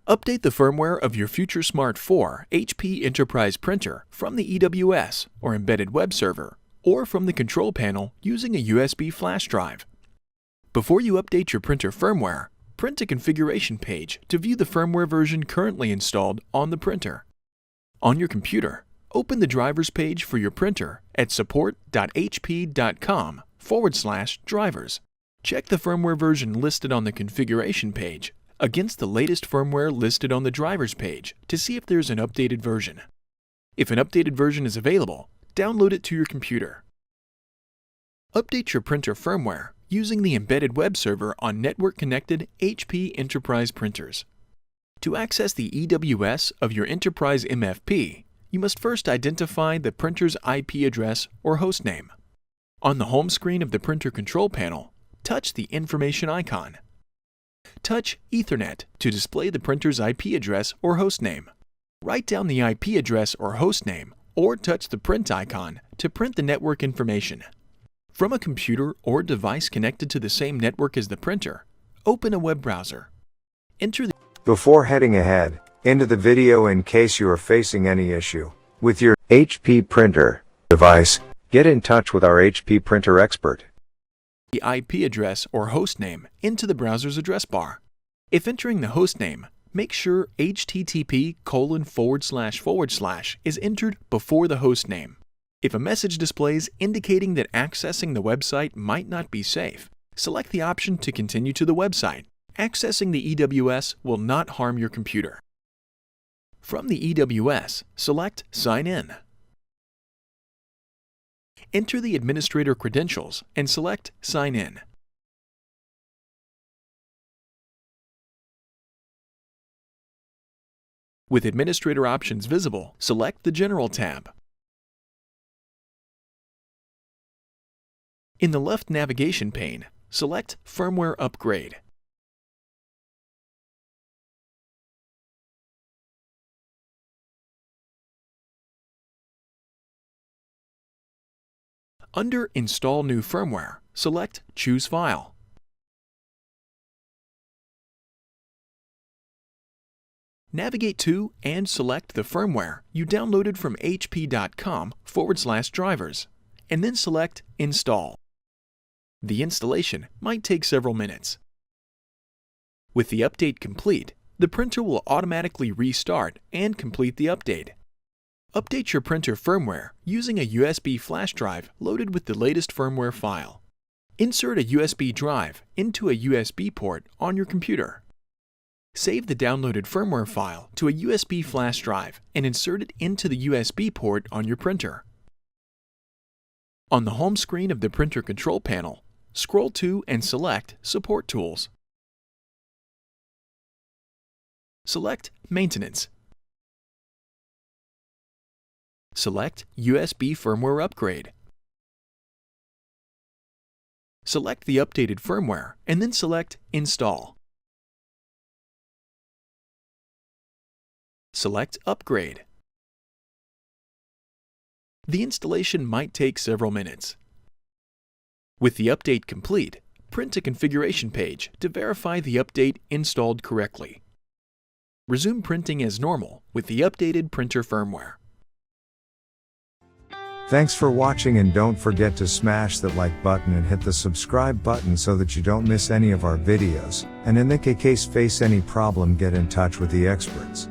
Update the firmware of your Future Smart 4 HP Enterprise printer from the EWS or embedded web server, or from the control panel using a USB flash drive. Before you update your printer firmware, print a configuration page to view the firmware version currently installed on the printer. On your computer, open the drivers page for your printer at support.hp.com/drivers. Check the firmware version listed on the configuration page against the latest firmware listed on the drivers page to see if there's an updated version. If an updated version is available, download it to your computer. Update your printer firmware using the embedded web server on network-connected HP Enterprise printers. To access the EWS of your Enterprise MFP, you must first identify the printer's IP address or hostname. On the home screen of the printer control panel, touch the information icon. Touch Ethernet to display the printer's IP address or hostname. Write down the IP address or hostname, or touch the print icon to print the network information. From a computer or device connected to the same network as the printer, open a web browser. Before heading ahead into the video, in case you are facing any issue with your HP printer device, get in touch with our HP printer expert. The IP address or hostname into the browser's address bar. If entering the hostname, make sure http:// is entered before the hostname. If a message displays indicating that accessing the website might not be safe, select the option to continue to the website. Accessing the EWS will not harm your computer. From the EWS, select Sign In. Enter the administrator credentials and select Sign In. With administrator options visible, select the General tab. In the left navigation pane, select Firmware Upgrade. Under Install New Firmware, select Choose File. Navigate to and select the firmware you downloaded from hp.com/drivers, and then select Install. The installation might take several minutes. With the update complete, the printer will automatically restart and complete the update. Update your printer firmware using a USB flash drive loaded with the latest firmware file. Insert a USB drive into a USB port on your computer. Save the downloaded firmware file to a USB flash drive and insert it into the USB port on your printer. On the home screen of the printer control panel, scroll to and select Support Tools. Select Maintenance. Select USB Firmware Upgrade. Select the updated firmware and then select Install. Select Upgrade. The installation might take several minutes. With the update complete, print a configuration page to verify the update installed correctly. Resume printing as normal with the updated printer firmware. Thanks for watching, and don't forget to smash that like button and hit the subscribe button so that you don't miss any of our videos. And in the case face any problem, get in touch with the experts.